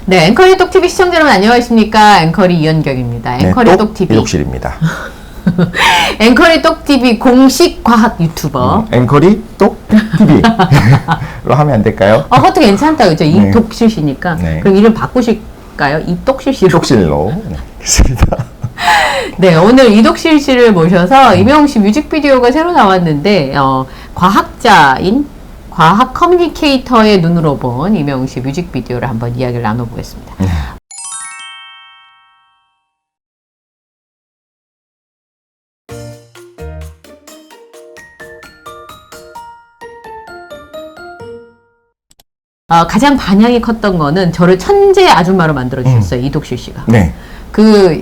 네, 앵커리 똑TV 시청자 여러분 안녕하십니까? 앵커리 이현경입니다. 앵커리 네, 똑TV. 이독실입니다. 앵커리 똑TV 공식 과학 유튜버. 앵커리 똑TV로 하면 안 될까요? 그것도 괜찮다, 그죠? 네. 이독실씨니까. 네. 그럼 이름 바꾸실까요? 이독실씨로. 이독실로. 네, 알겠습니다. 네, 오늘 이독실 씨를 모셔서 이명웅 씨 뮤직비디오가 새로 나왔는데, 과학자인 과학 커뮤니케이터의 눈으로 본 이명웅 씨 뮤직비디오를 한번 이야기를 나눠보겠습니다. 네. 가장 반향이 컸던 거는 저를 천재 아줌마로 만들어주셨어요, 이독실 씨가. 네. 그,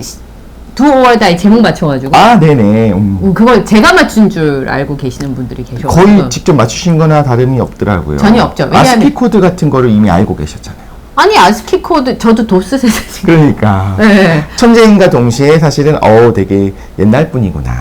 Do or Die 제목 맞춰가지고. 아, 네네. 그걸 제가 맞춘 줄 알고 계시는 분들이 계셔서. 거의 직접 맞추신 거나 다름이 없더라고요. 전혀 없죠. 왜냐하면- 아스키 코드 같은 거를 이미 알고 계셨잖아요. 아니, 아스키 코드, 저도 도스 세대니까. 그러니까. 네. 천재인과 동시에 사실은, 되게 옛날 분이구나.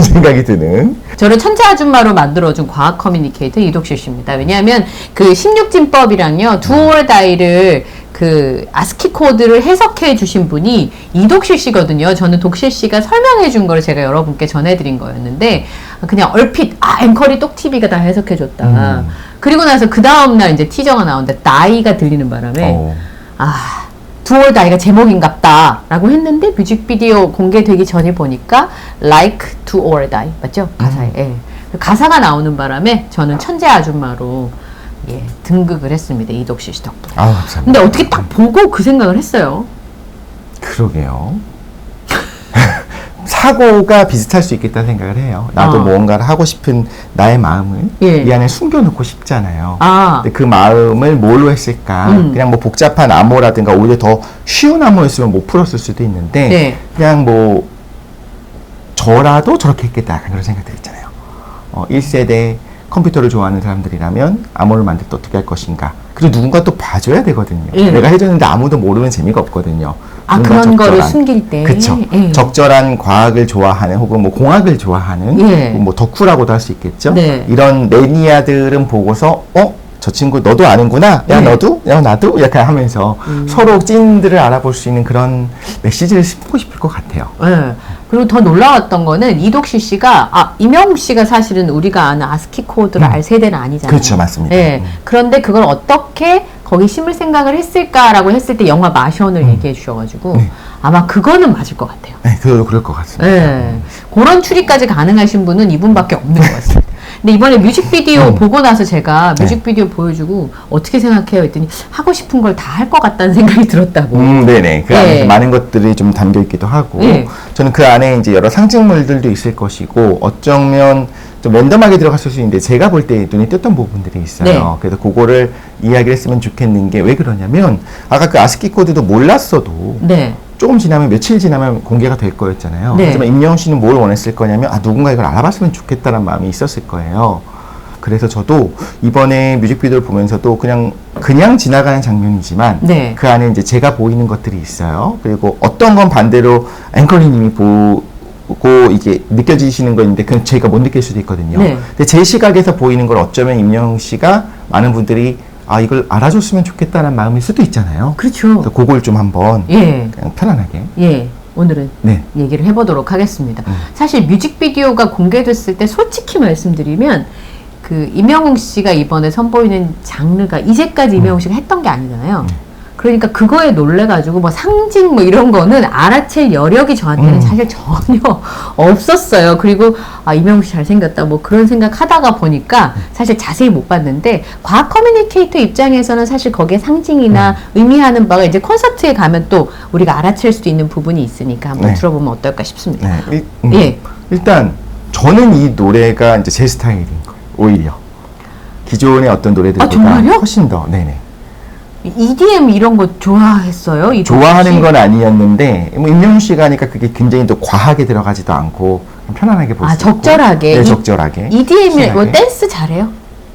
생각이 드는. 저를 천재 아줌마로 만들어준 과학 커뮤니케이터 이독실 씨입니다. 왜냐하면 그 16진법이랑요, Do or Die를 그 아스키 코드를 해석해 주신 분이 이독실 씨거든요. 저는 독실 씨가 설명해 준 걸 제가 여러분께 전해드린 거였는데, 그냥 얼핏, 앵커리 똑TV가 다 해석해 줬다. 그리고 나서 그 다음날 이제 티저가 나오는데, 다이가 들리는 바람에, Do or Die가 제목인갑다 라고 했는데, 뮤직비디오 공개되기 전에 보니까 Like Do or Die 맞죠? 가사에. 예. 가사가 나오는 바람에 저는 천재 아줌마로 등극을 했습니다. 이독실 씨 덕분에. 감사합니다. 근데 어떻게 딱 보고 그 생각을 했어요? 그러게요. 사고가 비슷할 수 있겠다는 생각을 해요. 나도 무언가를 하고 싶은 나의 마음을 이 안에 숨겨놓고 싶잖아요. 근데 그 마음을 뭘로 했을까? 그냥 뭐 복잡한 암호라든가 오히려 더 쉬운 암호였으면 못 풀었을 수도 있는데 그냥 뭐 저라도 저렇게 했겠다 그런 생각들 있잖아요. 1세대 컴퓨터를 좋아하는 사람들이라면 암호를 만들 때 어떻게 할 것인가. 그리고 누군가 또 봐줘야 되거든요. 내가 해줬는데 아무도 모르면 재미가 없거든요. 그런 거를 숨길 때. 그쵸. 적절한 과학을 좋아하는 혹은 뭐 공학을 좋아하는 뭐 덕후라고도 할 수 있겠죠. 이런 매니아들은 보고서 저 친구 너도 아는구나. 야 너도? 야 나도? 약간 하면서 서로 찐들을 알아볼 수 있는 그런 메시지를 심고 싶을 것 같아요. 그리고 더 놀라웠던 거는 이독실 씨가 이명웅 씨가 사실은 우리가 아는 아스키 코드를 알 세대는 아니잖아요. 그렇죠. 맞습니다. 그런데 그걸 어떻게 거기 심을 생각을 했을까라고 했을 때 영화 마션을 얘기해 주셔가지고 아마 그거는 맞을 것 같아요. 네, 그래도 그럴 것 같습니다. 그런 추리까지 가능하신 분은 이분밖에 없는 것 같습니다. 근데 이번에 뮤직비디오 보고 나서 제가 뮤직비디오 보여주고 어떻게 생각해요? 했더니 하고 싶은 걸 다 할 것 같다는 생각이 들었다고. 네네. 그 안에 많은 것들이 좀 담겨 있기도 하고 저는 그 안에 이제 여러 상징물들도 있을 것이고 어쩌면 좀 랜덤하게 들어갔을 수 있는데 제가 볼 때 눈에 띄었던 부분들이 있어요. 그래서 그거를 이야기를 했으면 좋겠는 게 왜 그러냐면 아까 그 아스키 코드도 몰랐어도 조금 지나면 며칠 지나면 공개가 될 거였잖아요. 하지만 임영웅 씨는 뭘 원했을 거냐면 누군가 이걸 알아봤으면 좋겠다는 마음이 있었을 거예요. 그래서 저도 이번에 뮤직비디오를 보면서도 그냥 지나가는 장면이지만 그 안에 이제 제가 보이는 것들이 있어요. 그리고 어떤 건 반대로 앵커리님이 보고 이게 느껴지시는 거 있는데 그건 제가 못 느낄 수도 있거든요. 근데 제 시각에서 보이는 걸 어쩌면 임영웅 씨가 많은 분들이 이걸 알아줬으면 좋겠다는 마음일 수도 있잖아요. 그렇죠. 그래서 그걸 좀 한번 그냥 편안하게 오늘은 얘기를 해보도록 하겠습니다. 사실 뮤직비디오가 공개됐을 때 솔직히 말씀드리면 그 이명웅 씨가 이번에 선보이는 장르가 이제까지 이명웅 씨가 했던 게 아니잖아요. 그러니까 그거에 놀래가지고 뭐 상징 뭐 이런 거는 알아챌 여력이 저한테는 사실 전혀 없었어요. 그리고 이명웅 씨 잘생겼다 뭐 그런 생각 하다가 보니까 사실 자세히 못 봤는데 과학 커뮤니케이터 입장에서는 사실 거기에 상징이나 의미하는 바가 이제 콘서트에 가면 또 우리가 알아챌 수도 있는 부분이 있으니까 한번 들어보면 어떨까 싶습니다. 일단 저는 이 노래가 이제 제 스타일인 거예요. 오히려 기존의 어떤 노래들보다 훨씬 더 EDM 이런 거 좋아했어요? 좋아하는 건 아니었는데 뭐 임영웅 씨가 하니까 그게 굉장히 또 과하게 들어가지도 않고 편안하게 볼 수 있고 적절하게 적절하게 EDM 뭐 댄스 잘해요?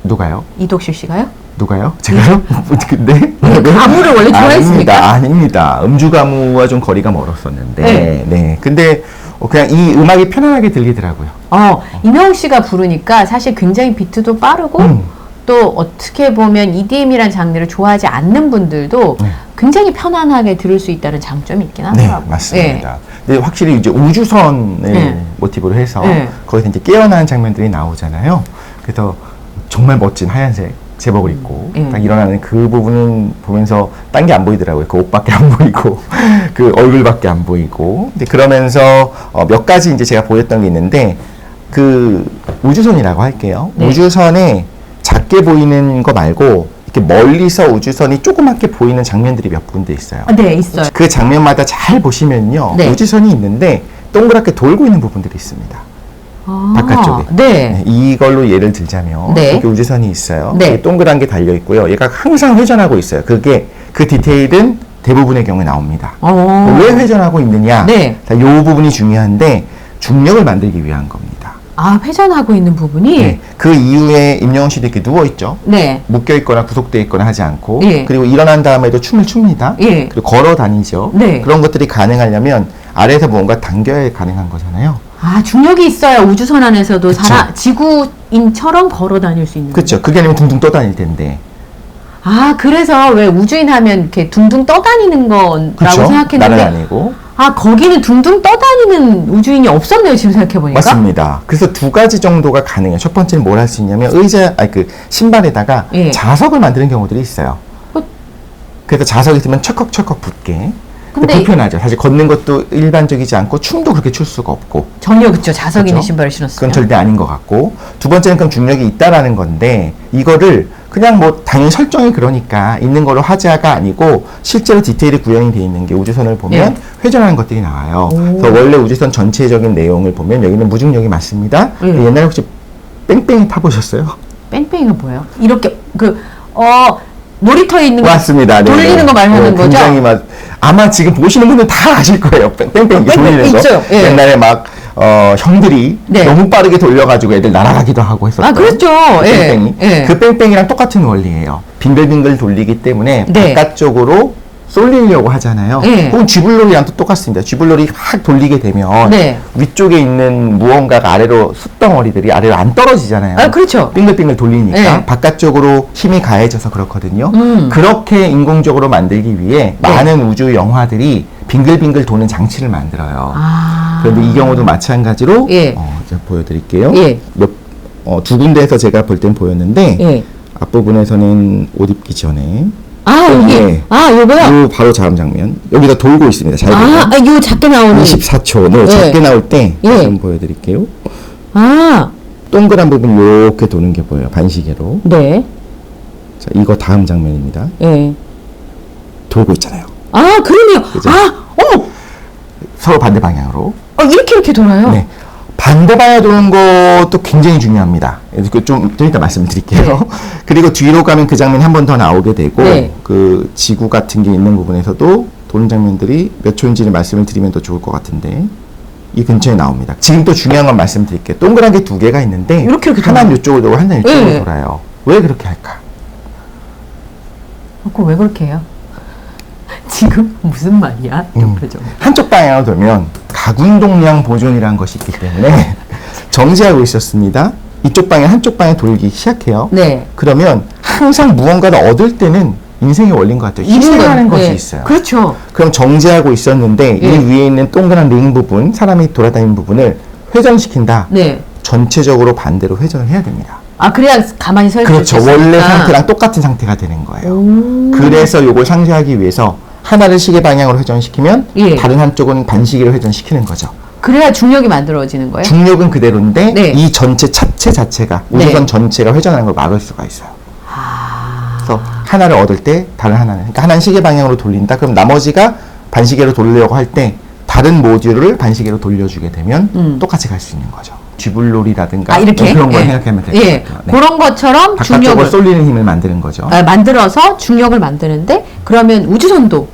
누가요? 이독실 씨가요? 누가요? 제가요? 근데 가무를 원래 좋아했습니까? 아닙니다. 음주 가무와 좀 거리가 멀었었는데 근데 그냥 이 음악이 편안하게 들리더라고요. 임영웅 씨가 부르니까 사실 굉장히 비트도 빠르고 또 어떻게 보면 EDM이란 장르를 좋아하지 않는 분들도 굉장히 편안하게 들을 수 있다는 장점이 있긴 하더라고요. 네, 맞습니다. 근데 확실히 이제 우주선을 모티브로 해서 거기서 이제 깨어나는 장면들이 나오잖아요. 그래서 정말 멋진 하얀색 제복을 입고 딱 일어나는 그 부분은 보면서 딴 게 안 보이더라고요. 그 옷밖에 안 보이고 그 얼굴밖에 안 보이고. 근데 그러면서 몇 가지 이제 제가 보였던 게 있는데 그 우주선이라고 할게요. 우주선에 작게 보이는 거 말고 이렇게 멀리서 우주선이 조그맣게 보이는 장면들이 몇 군데 있어요. 네, 있어요. 그 장면마다 잘 보시면요. 우주선이 있는데 동그랗게 돌고 있는 부분들이 있습니다. 바깥쪽에. 네, 이걸로 예를 들자면 이렇게 우주선이 있어요. 동그란 게 달려 있고요. 얘가 항상 회전하고 있어요. 그게 그 디테일은 대부분의 경우에 나옵니다. 왜 회전하고 있느냐? 이 부분이 중요한데 중력을 만들기 위한 겁니다. 아, 회전하고 있는 부분이? 그 이후에 임영웅 씨도 이렇게 누워있죠. 묶여 있거나 구속되어 있거나 하지 않고 그리고 일어난 다음에도 춤을 춥니다. 그리고 걸어 다니죠. 그런 것들이 가능하려면 아래에서 뭔가 당겨야 가능한 거잖아요. 아, 중력이 있어야 우주선 안에서도 지구인처럼 걸어 다닐 수 있는 그렇죠. 그게 아니면 둥둥 떠다닐 텐데. 아, 그래서 왜 우주인 하면 이렇게 둥둥 떠다니는 거라고 생각했는데 나는 아니고. 아, 거기는 둥둥 떠다니는 우주인이 없었네요, 지금 생각해보니까. 맞습니다. 그래서 두 가지 정도가 가능해요. 첫 번째는 뭘 할 수 있냐면 신발에다가 자석을 만드는 경우들이 있어요. 그래서 자석이 있으면 척컥척컥 붙게. 근데 불편하죠. 사실 걷는 것도 일반적이지 않고 춤도 그렇게 출 수가 없고. 전혀 그렇죠. 자석 있는 신발을 신었어요. 그건 절대 아닌 것 같고. 두 번째는 그럼 중력이 있다라는 건데 이거를 그냥 뭐 당연히 설정이 그러니까 있는 걸로 하자가 아니고 실제로 디테일이 구현이 돼 있는 게 우주선을 보면 회전하는 것들이 나와요. 그래서 원래 우주선 전체적인 내용을 보면 여기는 무중력이 맞습니다. 옛날에 혹시 뺑뺑이 타보셨어요? 뺑뺑이가 뭐예요? 이렇게 놀이터에 있는 거 맞습니다. 돌리는 거 말하는 거죠? 굉장히 아마 지금 보시는 분들 다 아실 거예요. 뺑뺑이 돌리는 거. 있죠. 옛날에 형들이 너무 빠르게 돌려가지고 애들 날아가기도 하고 했었던. 아, 그렇죠. 뺑뺑이. 그 뺑뺑이랑 똑같은 원리예요. 빙글빙글 돌리기 때문에 바깥쪽으로 쏠리려고 하잖아요. 그건 쥐불놀이랑 또 똑같습니다. 쥐불놀이 확 돌리게 되면 위쪽에 있는 무언가가 아래로 숯덩어리들이 아래로 안 떨어지잖아요. 아, 그렇죠. 빙글빙글 돌리니까 바깥쪽으로 힘이 가해져서 그렇거든요. 그렇게 인공적으로 만들기 위해 많은 우주 영화들이 빙글빙글 도는 장치를 만들어요. 그런데 이 경우도 마찬가지로 제가 보여드릴게요. 두 군데에서 제가 볼 땐 보였는데 앞부분에서는 옷 입기 전에 여기. 요거요? 요 바로 다음 장면. 여기다 돌고 있습니다. 잘 보세요. 요 작게 나오는. 24초. 작게 나올 때 좀 보여드릴게요. 동그란 부분 이렇게 도는 게 보여요. 반시계로. 자, 이거 다음 장면입니다. 돌고 있잖아요. 그러네요. 그죠? 어머! 서로 반대 방향으로. 이렇게 돌아요? 반대 방향 도는 것도 굉장히 중요합니다. 좀 이따 말씀드릴게요. 그리고 뒤로 가면 그 장면이 한 번 더 나오게 되고 그 지구 같은 게 있는 부분에서도 도는 장면들이 몇 초인지를 말씀을 드리면 더 좋을 것 같은데 이 근처에 나옵니다. 지금 또 중요한 건 말씀드릴게요. 동그란 게 두 개가 있는데 이렇게 하나는 이쪽으로 돌고 하나는 이쪽으로 돌아요. 왜 그렇게 할까? 그거 왜 그렇게 해요? 지금 무슨 말이야? 한쪽 방향으로 돌면 가군동량 보존이라는 것이 있기 때문에 정지하고 있었습니다. 이쪽 방향 한쪽 방향 돌기 시작해요. 그러면 항상 무언가를 얻을 때는 인생의 원리인 것 같아요. 희생하는 것이 있어요. 그렇죠. 그럼 정지하고 있었는데 이 위에 있는 동그란 링 부분, 사람이 돌아다니는 부분을 회전시킨다. 전체적으로 반대로 회전을 해야 됩니다. 그래야 가만히 서 있을 수 있으니까. 그렇죠. 원래 상태랑 똑같은 상태가 되는 거예요. 그래서 이걸 상쇄하기 위해서 하나를 시계 방향으로 회전시키면 다른 한쪽은 반시계로 회전시키는 거죠. 그래야 중력이 만들어지는 거예요? 중력은 그대로인데 이 전체 차체 자체가 우주선 전체가 회전하는 걸 막을 수가 있어요. 그래서 하나를 얻을 때 다른 하나는 그러니까 하나는 시계 방향으로 돌린다. 그럼 나머지가 반시계로 돌리려고 할 때 다른 모듈을 반시계로 돌려주게 되면 똑같이 갈 수 있는 거죠. 쥐불놀이라든가 이렇게? 그런 걸 생각하면 될 것 같아요. 그런 것처럼 바깥쪽으로 쏠리는 힘을 만드는 거죠. 만들어서 중력을 만드는데 그러면 우주선도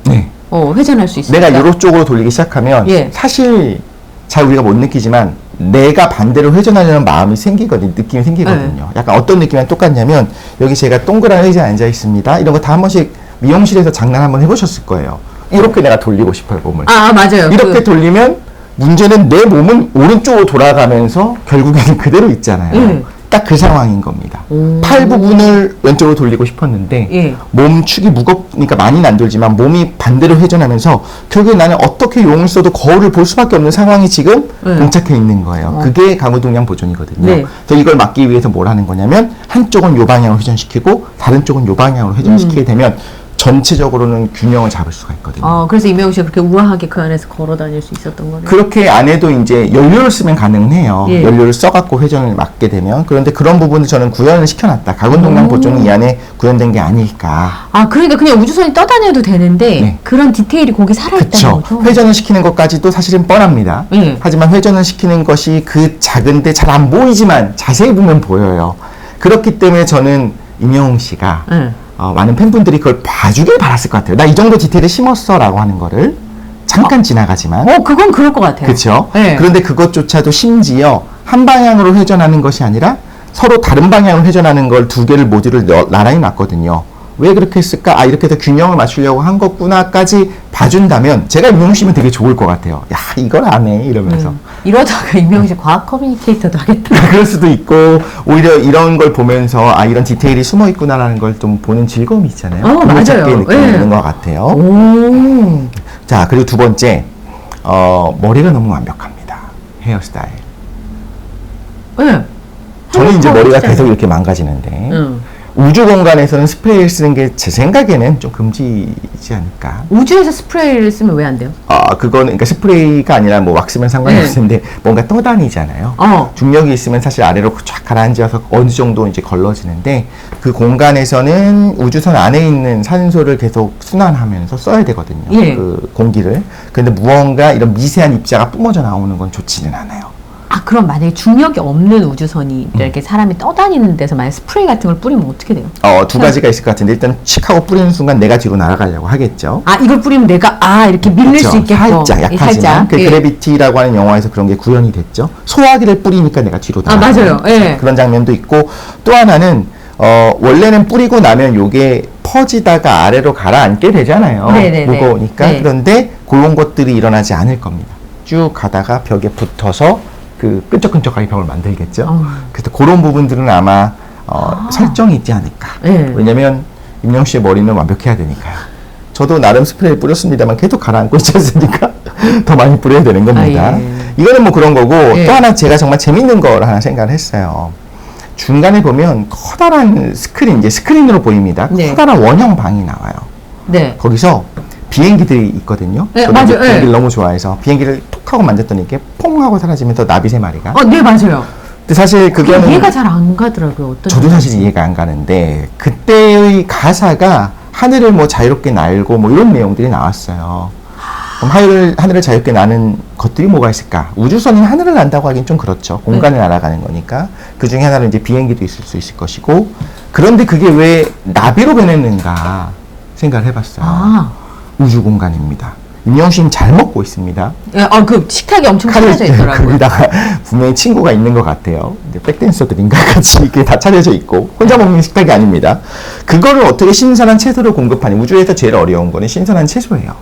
회전할 수 있어요. 내가 이쪽으로 돌리기 시작하면 사실 잘 우리가 못 느끼지만 내가 반대로 회전하려는 마음이 생기거든요. 느낌이 생기거든요. 약간 어떤 느낌이랑 똑같냐면 여기 제가 동그란 의자에 앉아 있습니다. 이런 거 다 한 번씩 미용실에서 장난 한번 해보셨을 거예요. 이렇게 내가 돌리고 싶어요, 몸을. 맞아요. 이렇게 돌리면 문제는 내 몸은 오른쪽으로 돌아가면서 결국에는 그대로 있잖아요. 딱 그 상황인 겁니다. 오. 팔 부분을 왼쪽으로 돌리고 싶었는데 예. 몸축이 무겁으니까 많이는 안 돌지만 몸이 반대로 회전하면서 결국에 나는 어떻게 용을 써도 거울을 볼 수밖에 없는 상황이 지금 봉착해 있는 거예요. 그게 강우동량 보존이거든요. 네. 그래서 이걸 막기 위해서 뭘 하는 거냐면 한쪽은 요 방향으로 회전시키고 다른 쪽은 요 방향으로 회전시키게 되면 전체적으로는 균형을 잡을 수가 있거든요. 그래서 이명웅 씨가 그렇게 우아하게 그 안에서 걸어 다닐 수 있었던 거네요. 그렇게 안 해도 이제 연료를 쓰면 가능해요. 예. 연료를 써갖고 회전을 막게 되면. 그런데 그런 부분을 저는 구현을 시켜놨다. 가군동량 보존이 이 안에 구현된 게 아닐까. 그러니까 그냥 우주선이 떠다녀도 되는데 네. 그런 디테일이 거기 살아있다는 그쵸. 거죠? 회전을 시키는 것까지도 사실은 뻔합니다. 예. 하지만 회전을 시키는 것이 그 작은데 잘 안 보이지만 자세히 보면 보여요. 그렇기 때문에 저는 임영웅 씨가 많은 팬분들이 그걸 봐주길 바랐을 것 같아요. 나 이 정도 디테일을 심었어 라고 하는 거를 잠깐 지나가지만 그건 그럴 것 같아요. 그렇죠. 네. 그런데 그것조차도 심지어 한 방향으로 회전하는 것이 아니라 서로 다른 방향으로 회전하는 걸 두 개를 모듈을 나란히 놨거든요. 왜 그렇게 했을까? 이렇게 해서 균형을 맞추려고 한 것구나까지 봐준다면 제가 임영웅 씨면 되게 좋을 것 같아요. 야, 이걸 안 해 이러면서. 이러다가 임영웅 씨 과학 커뮤니케이터도 하겠다. 그럴 수도 있고 오히려 이런 걸 보면서 이런 디테일이 숨어 있구나라는 걸 좀 보는 즐거움이 있잖아요. 맞아요. 느끼는 것 같아요. 오. 자, 그리고 두 번째, 머리가 너무 완벽합니다. 헤어스타일. 네. 저는 이제 머리가 진짜. 계속 이렇게 망가지는데 우주 공간에서는 스프레이를 쓰는 게 제 생각에는 좀 금지지 않을까. 우주에서 스프레이를 쓰면 왜 안 돼요? 그거는 그러니까 스프레이가 아니라 뭐 왁스면 상관이 없을 텐데 뭔가 떠다니잖아요. 중력이 있으면 사실 아래로 쫙 가라앉아서 어느 정도 이제 걸러지는데 그 공간에서는 우주선 안에 있는 산소를 계속 순환하면서 써야 되거든요. 예. 그 공기를. 근데 무언가 이런 미세한 입자가 뿜어져 나오는 건 좋지는 않아요. 그럼 만약에 중력이 없는 우주선이 이렇게 사람이 떠다니는 데서 만약 스프레이 같은 걸 뿌리면 어떻게 돼요? 두 가지가 있을 것 같은데 일단 칙 하고 뿌리는 순간 내가 뒤로 날아가려고 하겠죠. 이걸 뿌리면 내가 이렇게 밀릴 그렇죠. 수 있겠고. 살짝 약하지만 살짝. 그 그래비티라고 하는 영화에서 그런 게 구현이 됐죠. 소화기를 뿌리니까 내가 뒤로 날아가는 맞아요. 예. 그런 장면도 있고 또 하나는 원래는 뿌리고 나면 요게 퍼지다가 아래로 가라앉게 되잖아요. 네네네. 무거우니까. 네. 그런데 그런 것들이 일어나지 않을 겁니다. 쭉 가다가 벽에 붙어서 그 끈적끈적하게 벽을 만들겠죠. 그래서 그런 부분들은 아마 설정이 있지 않을까. 네. 왜냐면 임영 씨의 머리는 완벽해야 되니까요. 저도 나름 스프레이를 뿌렸습니다만 계속 가라앉고 있지 않습니까? 더 많이 뿌려야 되는 겁니다. 예. 이거는 뭐 그런 거고 예. 또 하나 제가 정말 재밌는 걸 하나 생각을 했어요. 중간에 보면 커다란 스크린, 이제 스크린으로 보입니다. 네. 커다란 원형 방이 나와요. 네. 거기서 비행기들이 있거든요. 네, 저는 맞아요. 이제 비행기를 네. 너무 좋아해서 비행기를 톡 하고 만졌더니 이렇게 퐁 하고 사라지면서 나비 세 마리가. 네, 맞아요. 근데 사실 그거는 이해가 잘 안 가더라고요. 어떤 저도 사실 이해가 안 가는데 그때의 가사가 하늘을 뭐 자유롭게 날고 뭐 이런 내용들이 나왔어요. 그럼 하늘을 자유롭게 나는 것들이 뭐가 있을까? 우주선이 하늘을 난다고 하긴 좀 그렇죠. 공간을 날아가는 거니까. 그 중에 하나는 이제 비행기도 있을 수 있을 것이고. 그런데 그게 왜 나비로 변했는가 생각을 해봤어요. 우주 공간입니다. 임영웅 씨는 잘 먹고 있습니다. 그 식탁이 엄청 차려져 있더라고요. 거기다가 분명히 친구가 있는 것 같아요. 이제 백댄서들인가 같이 이렇게 다 차려져 있고 혼자 먹는 식탁이 아닙니다. 그거를 어떻게 신선한 채소를 공급하니? 우주에서 제일 어려운 거는 신선한 채소예요.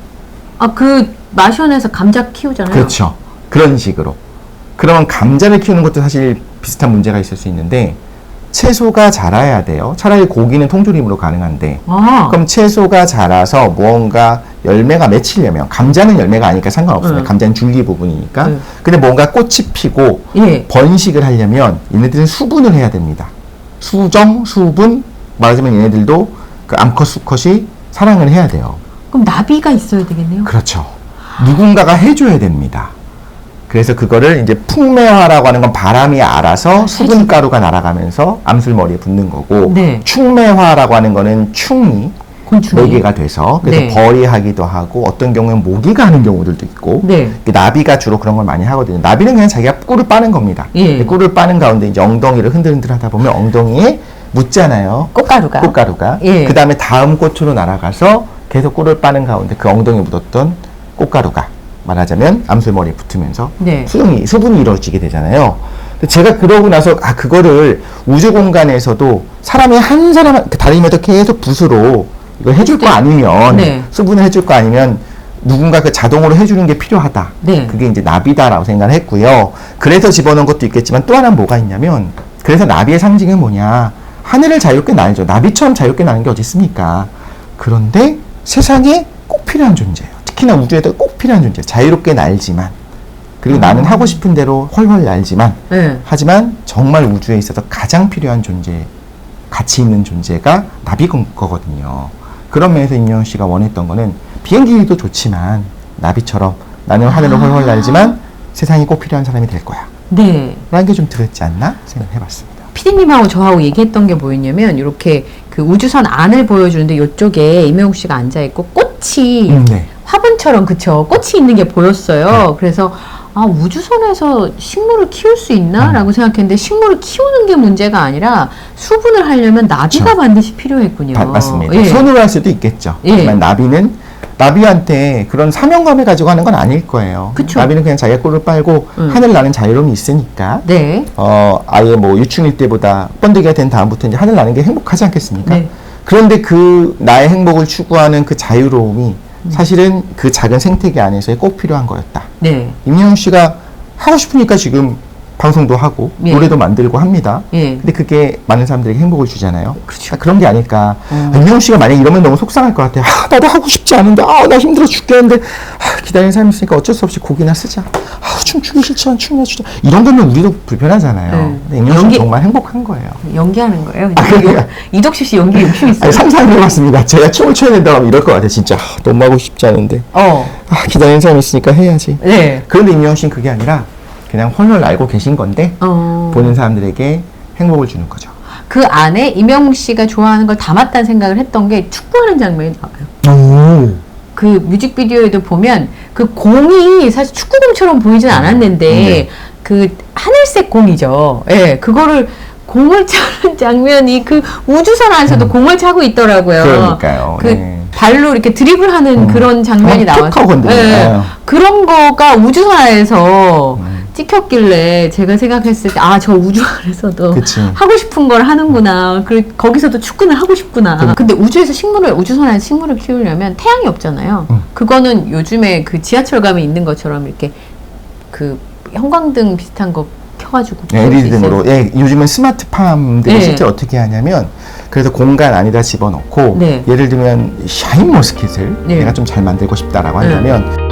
그 마션에서 감자 키우잖아요. 그렇죠. 그런 식으로. 그러면 감자를 키우는 것도 사실 비슷한 문제가 있을 수 있는데 채소가 자라야 돼요. 차라리 고기는 통조림으로 가능한데 그럼 채소가 자라서 무언가 열매가 맺히려면 감자는 열매가 아니니까 상관없습니다. 감자는 줄기 부분이니까. 근데 뭔가 꽃이 피고 번식을 하려면 얘네들은 수분을 해야 됩니다. 수정, 수분, 말하자면 얘네들도 그 암컷, 수컷이 사랑을 해야 돼요. 그럼 나비가 있어야 되겠네요. 그렇죠. 누군가가 해줘야 됩니다. 그래서 그거를 이제 풍매화라고 하는 건 바람이 알아서 수분가루가 날아가면서 암술머리에 붙는 거고, 충매화라고 하는 거는 충이 매개가 돼서 그래서 벌이 하기도 하고 어떤 경우는 모기가 하는 경우들도 있고 나비가 주로 그런 걸 많이 하거든요. 나비는 그냥 자기가 꿀을 빠는 겁니다. 꿀을 빠는 가운데 이제 엉덩이를 흔들흔들 하다 보면 엉덩이에 묻잖아요. 꽃가루가. 그 다음에 다음 꽃으로 날아가서 계속 꿀을 빠는 가운데 그 엉덩이에 묻었던 꽃가루가 말하자면 암술머리에 붙으면서 수분이 이루어지게 되잖아요. 제가 그러고 나서 그거를 우주 공간에서도 사람이 한 사람 다니면서 계속 붓으로 이걸 해줄 거 아니면 수분을 해줄 거 아니면 누군가 그 자동으로 해주는 게 필요하다. 그게 이제 나비다라고 생각을 했고요. 그래서 집어넣은 것도 있겠지만 또 하나는 뭐가 있냐면 그래서 나비의 상징은 뭐냐? 하늘을 자유롭게 날죠. 나비처럼 자유롭게 나는 게 어디 있습니까? 그런데 세상에 꼭 필요한 존재예요. 특히나 우주에도 꼭 필요한 존재. 자유롭게 날지만, 그리고 나는 하고 싶은 대로 헐헐 날지만, 네. 하지만 정말 우주에 있어서 가장 필요한 존재, 가치 있는 존재가 나비인 거거든요. 그런 면에서 임영웅 씨가 원했던 거는 비행기도 좋지만 나비처럼 나는 하늘을 헐헐 날지만 세상이 꼭 필요한 사람이 될 거야. 네. 라는 게 좀 들었지 않나 생각해봤습니다. 피디님하고 저하고 얘기했던 게 뭐였냐면 이렇게 그 우주선 안을 보여주는데 이쪽에 임영웅 씨가 앉아 있고 꽃이 네. 화분처럼 그쵸 꽃이 있는 게 보였어요. 그래서 아 우주선에서 식물을 키울 수 있나라고 생각했는데 식물을 키우는 게 문제가 아니라 수분을 하려면 나비가 그쵸. 반드시 필요했군요. 맞습니다. 예. 손으로 할 수도 있겠죠. 예. 하지만 나비한테 그런 사명감을 가지고 하는 건 아닐 거예요. 그쵸. 나비는 그냥 자기가 꿀을 빨고 하늘 나는 자유로움이 있으니까 네. 아예 뭐 유충일 때보다 번데기가 된 다음부터 이제 하늘 나는 게 행복하지 않겠습니까? 네. 그런데 그 나의 행복을 추구하는 그 자유로움이 사실은 그 작은 생태계 안에서 꼭 필요한 거였다. 네. 임영웅 씨가 하고 싶으니까 지금 방송도 하고 예. 노래도 만들고 합니다. 예. 근데 그게 많은 사람들에게 행복을 주잖아요. 그렇죠. 그런 게 아닐까. 임영웅 씨가 만약에 이러면 너무 속상할 것 같아요. 나도 하고 싶지 않은데, 나 힘들어 죽겠는데, 기다리는 사람이 있으니까 어쩔 수 없이 곡이나 쓰자. 춤추기 싫지만 춤이나 추자. 이런 거면 우리도 불편하잖아요. 네. 근데 임영웅 씨는 정말 행복한 거예요. 연기하는 거예요. 그러니까. 이덕실 씨 연기 욕심 있어요. 아니, 상상을 해봤습니다. 제가 춤을 춰야 된다고 하면 이럴 것 같아요. 진짜 너무 하고 싶지 않은데. 기다리는 사람이 있으니까 해야지. 네. 그런데 임영웅 씨는 그게 아니라 그냥 헐헐 알고 계신 건데 보는 사람들에게 행복을 주는 거죠. 그 안에 임영웅 씨가 좋아하는 걸 담았다는 생각을 했던 게 축구하는 장면이 나와요. 그 뮤직비디오에도 보면 그 공이 사실 축구공처럼 보이진 않았는데 그 하늘색 공이죠. 예, 그거를 공을 차는 장면이 그 우주선 안에서도 공을 차고 있더라고요. 그러니까요. 그 네. 발로 이렇게 드리블하는 그런 장면이 툭 하고 나왔어요. 건드려요. 그런 거가 우주선 안에서 찍혔길래 제가 생각했을 때 아 저 우주 안에서도 그치. 하고 싶은 걸 하는구나. 그리고 거기서도 축구는 하고 싶구나. 근데 우주선 안에서 식물을 키우려면 태양이 없잖아요. 그거는 요즘에 그 지하철 가면 있는 것처럼 이렇게 그 형광등 비슷한 거 켜가지고 LED 등으로. 예, 요즘은 스마트팜들이 네. 실제 어떻게 하냐면 그래서 공간 안에다 집어넣고 네. 예를 들면 샤인머스켓을 네. 내가 좀 잘 만들고 싶다라고 하려면